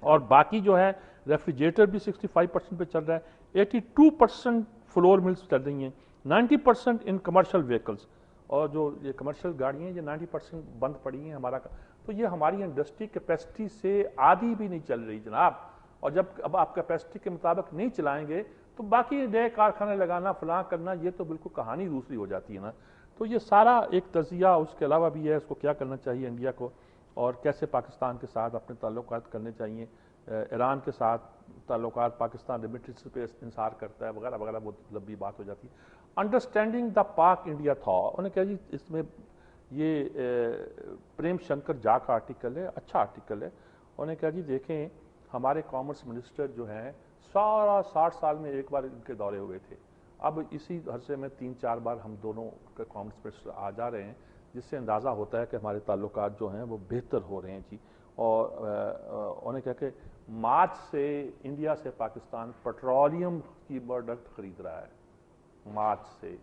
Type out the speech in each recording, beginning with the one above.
اور باقی جو ہے ریفریجریٹر بھی 65% پہ چل رہا ہے, 82% فلور ملز چل رہی ہیں, 90% ان کمرشل ویکلز, اور جو یہ کمرشل گاڑیاں ہیں یہ 90% بند پڑی ہیں ہمارا. تو یہ ہماری انڈسٹری کیپیسٹی سے آدھی بھی نہیں چل رہی جناب, اور جب اب آپ کیپیسٹی کے مطابق نہیں چلائیں گے تو باقی نئے کارخانے لگانا فلاں کرنا یہ تو بالکل کہانی دوسری ہو جاتی ہے نا. تو یہ سارا ایک تجزیہ اس کے علاوہ بھی ہے, اس کو کیا کرنا چاہیے انڈیا کو, اور کیسے پاکستان کے ساتھ اپنے تعلقات کرنے چاہیے, ایران کے ساتھ تعلقات پاکستان ریمیٹنس پہ انحصار کرتا ہے وغیرہ وغیرہ, بہت لمبی بات ہو جاتی ہے. انڈرسٹینڈنگ دا پاک انڈیا تھا, انہوں نے کہا جی اس میں یہ پریم شنکر جا کا آرٹیکل ہے, اچھا آرٹیکل ہے. انہوں نے کہا جی دیکھیں ہمارے کامرس منسٹر جو ہیں سارا 60 سال میں ایک بار ان کے دورے ہوئے تھے, اب اسی عرصے میں 3-4 بار ہم دونوں کے کامرس منسٹر آ جا رہے ہیں, جس سے اندازہ ہوتا ہے کہ ہمارے تعلقات جو ہیں وہ بہتر ہو رہے ہیں جی. اور انہوں نے کہا کہ مارچ سے انڈیا سے پاکستان پیٹرولیم کی پروڈکٹ خرید رہا ہے, مارچ سے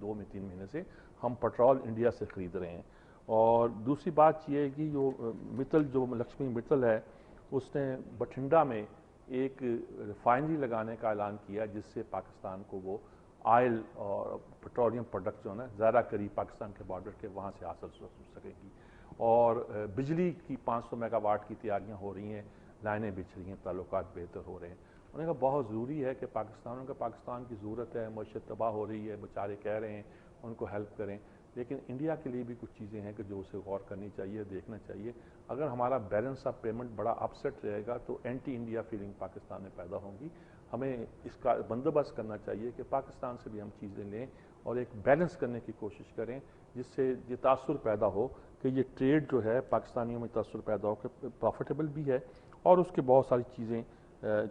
2-3 مہینے سے ہم پیٹرول انڈیا سے خرید رہے ہیں. اور دوسری بات یہ ہے کہ جو متل جو لکشمی متل ہے اس نے بٹھنڈا میں ایک ریفائنری لگانے کا اعلان کیا, جس سے پاکستان کو وہ آئل اور پیٹرولیم پروڈکٹ جو ہے نا زیادہ قریب پاکستان کے بارڈر کے وہاں سے حاصل ہو سکے گی. اور بجلی کی 500 میگا واٹ کی تیاریاں ہو رہی ہیں, لائنیں بچھ رہی ہیں, تعلقات بہتر ہو رہے ہیں. انہوں نے کہا بہت ضروری ہے کہ پاکستان کی ضرورت ہے, معیشت تباہ ہو رہی ہے, بیچارے کہہ رہے ہیں ان کو ہیلپ کریں, لیکن انڈیا کے لیے بھی کچھ چیزیں ہیں کہ جو اسے غور کرنی چاہیے, دیکھنا چاہیے. اگر ہمارا بیلنس آف پیمنٹ بڑا اپسیٹ رہے گا تو اینٹی انڈیا فیلنگ پاکستان میں پیدا ہوں گی. ہمیں اس کا بندوبست کرنا چاہیے کہ پاکستان سے بھی ہم چیزیں لیں اور ایک بیلنس کرنے کی کوشش کریں, جس سے یہ تاثر پیدا ہو کہ یہ ٹریڈ جو ہے پاکستانیوں میں تاثر پیدا ہو کہ پروفیٹیبل بھی ہے, اور اس کے بہت ساری چیزیں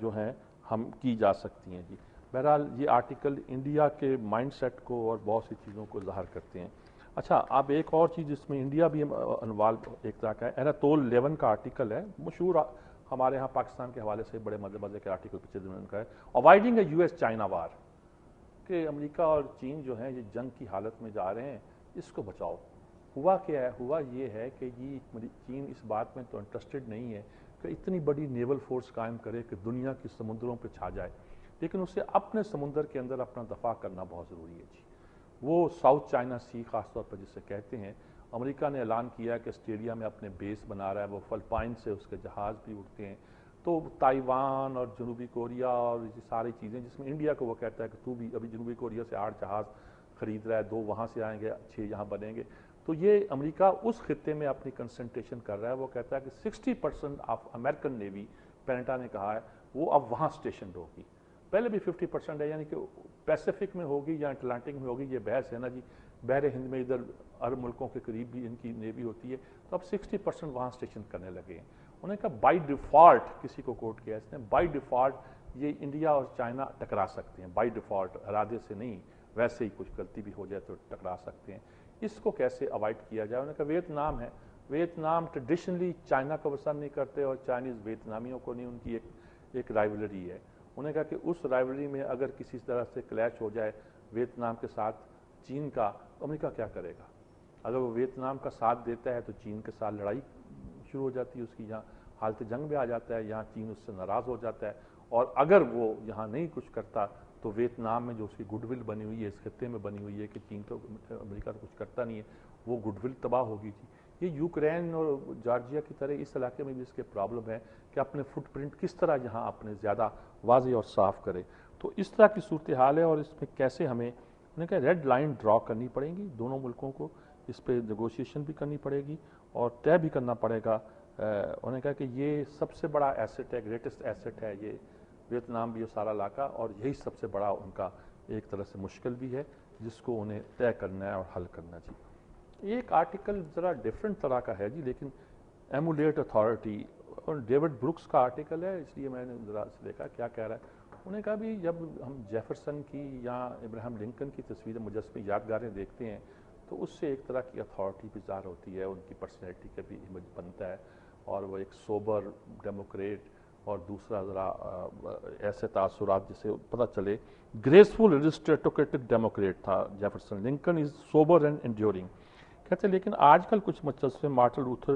جو ہیں ہم کی جا سکتی ہیں جی. بہرحال یہ آرٹیکل انڈیا کے مائنڈ سیٹ کو اور بہت سی چیزوں کو ظاہر کرتے ہیں. اچھا اب ایک اور چیز جس میں انڈیا بھی انوالو ایک طرح کا ہے, ایراتول 11 کا آرٹیکل ہے, مشہور ہمارے ہاں پاکستان کے حوالے سے بڑے مزے کے آرٹیکل پچھلے دنوں کا ہے, اوائڈنگ اے US چائنا وار, کہ امریکہ اور چین جو ہیں یہ جنگ کی حالت میں جا رہے ہیں, اس کو بچاؤ. ہوا کیا ہے, ہوا یہ ہے کہ یہ چین اس بات میں تو انٹرسٹڈ نہیں ہے کہ اتنی بڑی نیول فورس قائم کرے کہ دنیا کی سمندروں پہ چھا جائے, لیکن اسے اپنے سمندر کے اندر اپنا دفاع کرنا بہت ضروری ہے جی. وہ ساؤتھ چائنا سی خاص طور پر جسے کہتے ہیں, امریکہ نے اعلان کیا کہ آسٹریلیا میں اپنے بیس بنا رہا ہے, وہ فلپائن سے اس کے جہاز بھی اٹھتے ہیں, تو تائیوان اور جنوبی کوریا اور یہ ساری چیزیں, جس میں انڈیا کو وہ کہتا ہے کہ تو بھی ابھی جنوبی کوریا سے 8 جہاز خرید رہا ہے, 2 وہاں سے آئیں گے, 6 یہاں بنیں گے. تو یہ امریکہ اس خطے میں اپنی کنسنٹریشن کر رہا ہے, وہ کہتا ہے کہ 60% آف امریکن نیوی, پینٹا نے کہا ہے, وہ اب وہاں اسٹیشنڈ ہوگی. پہلے بھی 50% ہے, یعنی کہ پیسیفک میں ہوگی یا اٹلانٹک میں ہوگی, یہ بحث ہے نا جی. بحر ہند میں ادھر عرب ملکوں کے قریب بھی ان کی نیوی ہوتی ہے, تو اب 60% وہاں اسٹیشن کرنے لگے ہیں. انہوں نے کہا بائی ڈیفالٹ, کسی کو کوٹ کیا اس نے, بائی ڈیفالٹ یہ انڈیا اور چائنا ٹکرا سکتے ہیں, بائی ڈیفالٹ, ارادے سے نہیں, ویسے ہی کچھ غلطی بھی ہو جائے تو ٹکرا سکتے ہیں. اس کو کیسے اوائڈ کیا جائے؟ انہوں نے کہا ویتنام ہے, ویتنام ٹریڈیشنلی چائنا کو پسند نہیں کرتے اور چائنیز ویتنامیوں کو نہیں, ان کی ایک رائیولری ہے. انہوں نے کہا کہ اس رائیولری میں اگر کسی طرح سے کلیش ہو جائے ویتنام کے ساتھ چین کا, امریکہ کیا کرے گا؟ اگر وہ ویتنام کا ساتھ دیتا ہے تو چین کے ساتھ لڑائی شروع ہو جاتی ہے, اس کی یہاں حالت جنگ میں آ جاتا ہے, یہاں چین اس سے ناراض ہو جاتا ہے. اور اگر وہ یہاں نہیں کچھ کرتا تو ویتنام میں جو اس کی گڈ ول بنی ہوئی ہے, اس خطے میں بنی ہوئی ہے کہ چین تو امریکہ تو کچھ کرتا نہیں ہے, وہ گڈ ول تباہ ہوگی جی. یہ یوکرین اور جارجیا کی طرح اس علاقے میں بھی اس کے پرابلم ہے کہ اپنے فٹ پرنٹ کس طرح یہاں اپنے زیادہ واضح اور صاف کرے. تو اس طرح کی صورتحال ہے, اور اس میں کیسے ہمیں انہیں کہا ریڈ لائن ڈرا کرنی پڑیں گی دونوں ملکوں کو, اس پہ نیگوشیشن بھی کرنی پڑے گی اور طے بھی کرنا پڑے گا. انہوں نے کہا کہ یہ سب سے بڑا ایسٹ ہے, گریٹسٹ ایسٹ ہے یہ ویتنام بھی, یہ سارا علاقہ, اور یہی سب سے بڑا ان کا ایک طرح سے مشکل بھی ہے جس کو انہیں طے کرنا ہے اور حل کرنا چاہیے. ایک آرٹیکل ذرا ڈیفرنٹ طرح کا ہے جی, لیکن ایمولیٹ اتھارٹی, اور ڈیوڈ بروکس کا آرٹیکل ہے, اس لیے میں نے ذرا دیکھا کیا کہہ رہا ہے. انہوں نے کہا بھی جب ہم جیفرسن کی یا ابراہم لنکن کی تصویر مجسمے یادگاریں دیکھتے ہیں تو اس سے ایک طرح کی اتھارٹی بھی ظاہر ہوتی ہے, ان کی پرسنالٹی کا بھی امیج بنتا ہے, اور وہ ایک سوبر ڈیموکریٹ, اور دوسرا ذرا ایسے تاثرات جسے پتہ چلے گریسفل ارسٹوکریٹک ڈیموکریٹ تھا Jefferson. Lincoln is sober and enduring. کہتے ہیں لیکن آج کل کچھ مجسمے مارٹن لوتھر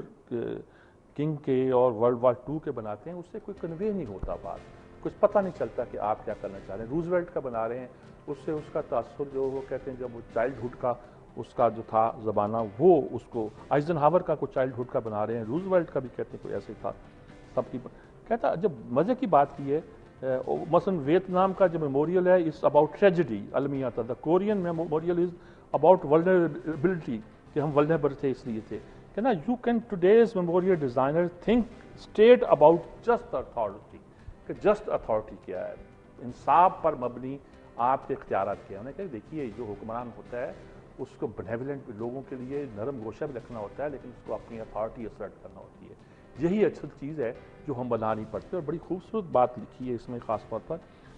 کنگ کے اور ورلڈ وار 2 کے بناتے ہیں اس سے کوئی کنوے نہیں ہوتا بات, کچھ پتہ نہیں چلتا کہ آپ کیا کرنا چاہ رہے ہیں. روزویلٹ کا بنا رہے ہیں, اس سے اس کا تاثر جو وہ کہتے ہیں جب وہ چائلڈہڈ کا اس کا جو تھا زمانہ وہ اس کو آئزن ہاور کا کوئی چائلڈہڈ کا بنا رہے ہیں, روزویلٹ کا بھی کہتے ہیں کوئی ایسے تھا سب کی کہتا. جب مزے کی بات کی ہے مثلا ویتنام کا جو میموریل ہے اس اباؤٹ ٹریجڈی المیہ تھا, the Korean memorial is about vulnerability کہ ہم ولنریبل تھے اس لیے تھے کہ نا. You can today's memorial designer think state about just authority کہ جسٹ اتھارٹی کیا ہے, انصاف پر مبنی آپ کے اختیارات کیا. انہوں نے کہا دیکھیے جو حکمران ہوتا ہے اس کو بینیولنٹ لوگوں کے لیے نرم گوشہ بھی رکھنا ہوتا ہے لیکن اس کو اپنی اتھارٹی اسرٹ کرنا ہوتی ہے. یہی اچھی چیز ہے جو ہم بنا نہیں پڑتے, اور بڑی خوبصورت بات لکھی ہے اس میں خاص طور پر.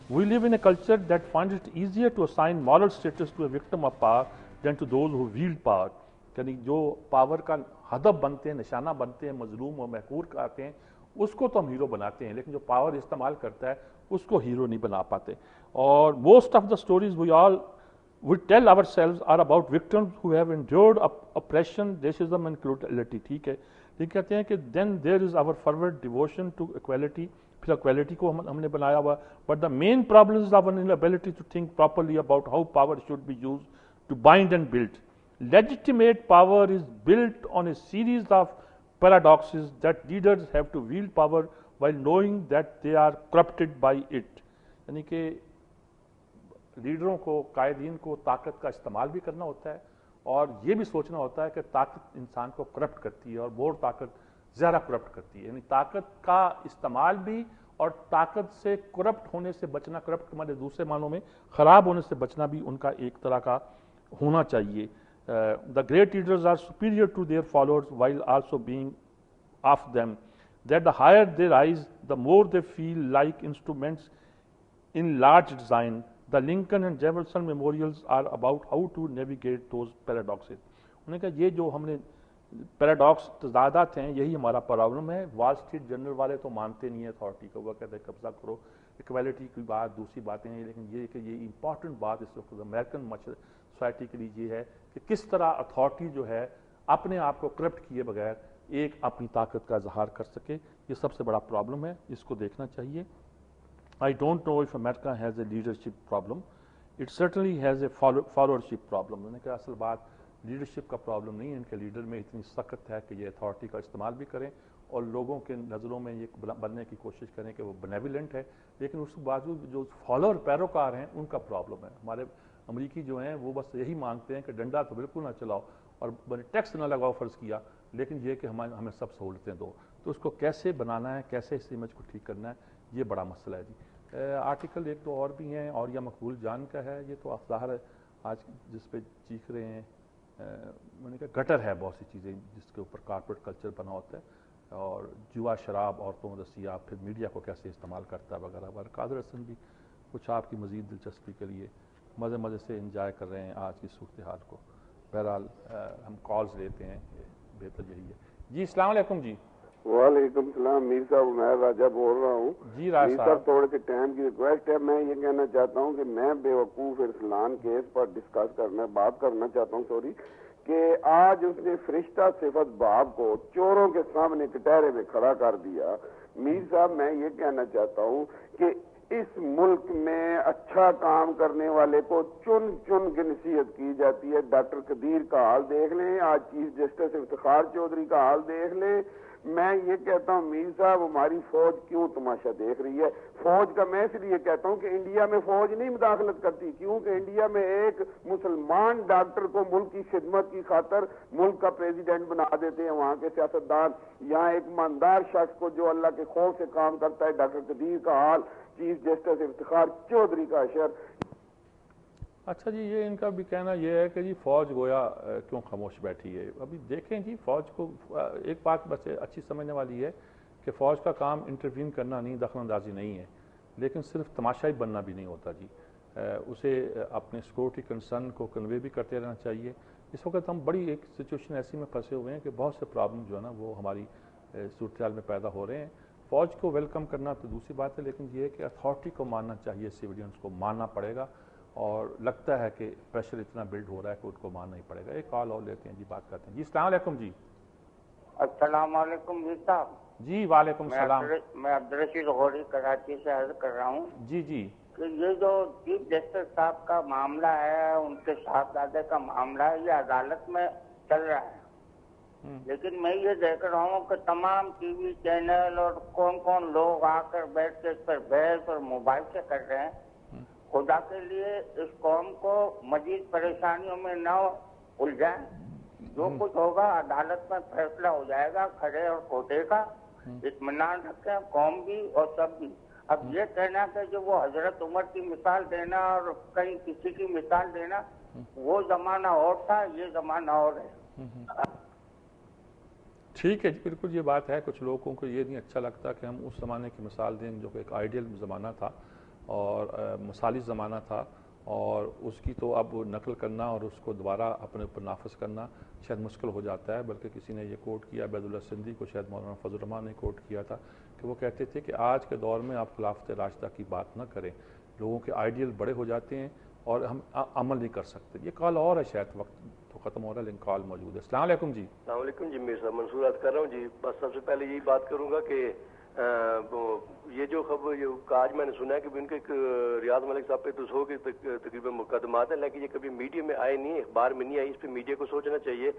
We live in a culture that finds it easier to assign moral status to a victim of power than to those who wield power. یعنی جو پاور کا ہدف بنتے ہیں, نشانہ بنتے ہیں, مظلوم و محقور کرتے ہیں, اس کو تو ہم ہیرو بناتے ہیں, لیکن جو پاور استعمال کرتا ہے اس کو ہیرو نہیں بنا پاتے. اور most of the stories we tell ourselves are about victims who have endured oppression, racism and cruelty. ٹھیک ہے, یہ کہتے ہیں کہ then there is our fervent devotion to equality. پھر equality کو ہم نے بنایا ہوا, but the main problem is our inability to think properly about how power should be used to bind and build. Legitimate power is built on a series of paradoxes that leaders have to wield power while knowing that they are corrupted by it. یعنی کہ لیڈروں کو, قائدین کو طاقت کا استعمال بھی کرنا ہوتا ہے اور یہ بھی سوچنا ہوتا ہے کہ طاقت انسان کو کرپٹ کرتی ہے اور مور طاقت زیادہ کرپٹ کرتی ہے. یعنی طاقت کا استعمال بھی اور طاقت سے کرپٹ ہونے سے بچنا, کرپٹ ہمارے دوسرے معنوں میں خراب ہونے سے بچنا بھی ان کا ایک طرح کا ہونا چاہیے. The great leaders are superior to their followers while also being of them. That the higher they rise, the more they feel like instruments in large design. The Lincoln and Jefferson memorials are about how to navigate those paradoxes. انہوں نے کہا یہ جو ہم نے paradox تضادات ہیں یہی ہمارا پرابلم ہے. وال اسٹریٹ جرنل والے تو مانتے نہیں ہیں اتھارٹی کو, وہ کہتے ہیں قبضہ کرو, ایکویلٹی کی بات دوسری باتیں ہیں, لیکن یہ کہ یہ امپورٹنٹ بات اس وقت امریکن سوسائٹی کے لیے یہ ہے کہ کس طرح اتھارٹی جو ہے اپنے آپ کو کرپٹ کیے بغیر ایک اپنی طاقت کا اظہار کر سکے. یہ سب سے بڑا پرابلم ہے, اس کو دیکھنا چاہیے. I don't know if America has a leadership problem. It certainly has a followership problem. انہوں نے کہا اصل بات لیڈرشپ کا پرابلم نہیں ہے, ان کے لیڈر میں اتنی سخت ہے کہ یہ اتھارٹی کا استعمال بھی کریں اور لوگوں کے نظروں میں یہ بننے کی کوشش کریں کہ وہ بینیولنٹ ہے, لیکن اس کے باوجود جو فالوور پیروکار ہیں ان کا پرابلم ہے. ہمارے امریکی جو ہیں وہ بس یہی مانگتے ہیں کہ ڈنڈا تو بالکل نہ چلاؤ اور ٹیکس نہ لگاؤ فرض کیا, لیکن یہ کہ ہمیں سب سہولتیں دو. تو اس کو کیسے بنانا ہے, کیسے اس امیج کو ٹھیک کرنا ہے, یہ بڑا مسئلہ ہے جی. آرٹیکل ایک تو اور بھی ہیں, اور یہ مقبول جان کا ہے, یہ تو ظاہر ہے آج جس پہ چیخ رہے ہیں, میں نے کہا گٹر ہے بہت سی چیزیں جس کے اوپر کارپوریٹ کلچر بنا ہوتا ہے, اور جوا, شراب, عورتوں, دستیاب, پھر میڈیا کو کیسے استعمال کرتا ہے وغیرہ وغیرہ. قادر حسن بھی کچھ آپ کی مزید دلچسپی کے لیے مزے سے انجوائے کر رہے ہیں آج کی صورتحال کو. بہرحال ہم کالز لیتے ہیں, بہتر یہی ہے. جی السلام علیکم. جی وعلیکم السلام. میر صاحب عمیر راجہ بول رہا ہوں. جی راج صاحب تھوڑے سے ٹائم کی ریکویسٹ ہے. میں یہ کہنا چاہتا ہوں کہ میں بے وقوف ارسلان کیس پر بات کرنا چاہتا ہوں کہ آج اس نے فرشتہ صفت باب کو چوروں کے سامنے کٹہرے میں کھڑا کر دیا. میر صاحب میں یہ کہنا چاہتا ہوں کہ اس ملک میں اچھا کام کرنے والے کو چن کے نصیحت کی جاتی ہے. ڈاکٹر قدیر کا حال دیکھ لیں, آج چیف جسٹس افتخار چودھری کا حال دیکھ لیں. میں یہ کہتا ہوں میر صاحب ہماری فوج کیوں تماشا دیکھ رہی ہے؟ فوج کا میں اس لیے کہتا ہوں کہ انڈیا میں فوج نہیں مداخلت کرتی, کیونکہ انڈیا میں ایک مسلمان ڈاکٹر کو ملک کی خدمت کی خاطر ملک کا پریزیڈنٹ بنا دیتے ہیں وہاں کے سیاستدان. یہاں ایک ایماندار شخص کو جو اللہ کے خوف سے کام کرتا ہے, ڈاکٹر قدیر کا حال, چیف جسٹس افتخار چودھری کا اشر. اچھا جی, یہ ان کا بھی کہنا یہ ہے کہ جی فوج گویا کیوں خاموش بیٹھی ہے. ابھی دیکھیں جی, فوج کو ایک بات بس اچھی سمجھنے والی ہے کہ فوج کا کام انٹروین کرنا نہیں, دخل اندازی نہیں ہے, لیکن صرف تماشائی بننا بھی نہیں ہوتا جی. اسے اپنے سیکورٹی کنسرن کو کنوے بھی کرتے رہنا چاہیے. اس وقت ہم بڑی ایک سچویشن ایسی میں پھنسے ہوئے ہیں کہ بہت سے پرابلم جو ہے نا وہ ہماری صورتحال میں پیدا ہو رہے ہیں. فوج کو ویلکم کرنا تو دوسری بات ہے, لیکن یہ ہے کہ اتھارٹی کو ماننا چاہیے, سویلینس کو ماننا پڑے گا, اور لگتا ہے کہ پریشر اتنا بلڈ ہو رہا ہے کہ ان کو ماننا ہی پڑے گا. ایک کال اور لیتے ہیں جی, بات کرتے ہیں. جی السلام علیکم. جی السلام علیکم میر صاحب. جی وعلیکم السلام. میں عبدالرشید غوری کراچی سے عرض کر رہا ہوں جی جی کہ یہ جو چیف جسٹس صاحب کا معاملہ ہے، ان کے صاحبزادے کا معاملہ ہے، یہ عدالت میں چل رہا ہے. لیکن میں یہ دیکھ رہا ہوں کہ تمام ٹی وی چینل اور کون کون لوگ آ کر بیٹھ کے اس پر بحث اور موبائل سے کر رہے ہیں. خدا کے لیے اس قوم کو مزید پریشانیوں میں نہ الجھائیں. جو کچھ ہوگا عدالت میں فیصلہ ہو جائے گا کھڑے اور کھوٹے کا. اطمینان رکھیں قوم بھی اور سب بھی. اب یہ کہنا کہ جو وہ حضرت عمر کی مثال دینا اور کہیں کسی کی مثال دینا، وہ زمانہ اور تھا، یہ زمانہ اور ہے. ٹھیک ہے جی، بالکل یہ بات ہے. کچھ لوگوں کو یہ نہیں اچھا لگتا کہ ہم اس زمانے کی مثال دیں جو کہ ایک آئیڈیل زمانہ تھا اور مثالی زمانہ تھا، اور اس کی تو اب نقل کرنا اور اس کو دوبارہ اپنے اوپر نافذ کرنا شاید مشکل ہو جاتا ہے. بلکہ کسی نے یہ کوٹ کیا، عبید اللہ سندھی کو شاید مولانا فضل الرحمان نے کوٹ کیا تھا کہ وہ کہتے تھے کہ آج کے دور میں آپ خلافت راشدہ کی بات نہ کریں. لوگوں کے آئیڈیل بڑے ہو جاتے ہیں اور ہم عمل نہیں کر سکتے. یہ کال اور ہے، شاید وقت تو ختم ہو رہا ہے لیکن کال موجود ہے. السلام علیکم جی. السلام علیکم جی، میر صاحب منصور بات کر رہا ہوں جی. بس سب سے پہلے یہی بات کروں گا کہ یہ جو خبر یہ آج میں نے سنا ہے کہ ان کے ریاض ملک صاحب پہ تو 100 کے تقریباً مقدمات ہیں، لیکن یہ کبھی میڈیا میں آئے نہیں، اخبار میں نہیں آئی. اس پہ میڈیا کو سوچنا چاہیے.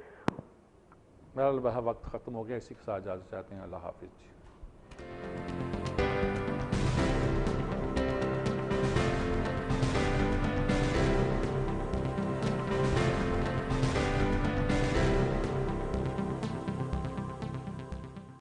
میرا وقت ختم ہو گیا، اسی کے ساتھ اجازت چاہتے ہیں. اللہ حافظ.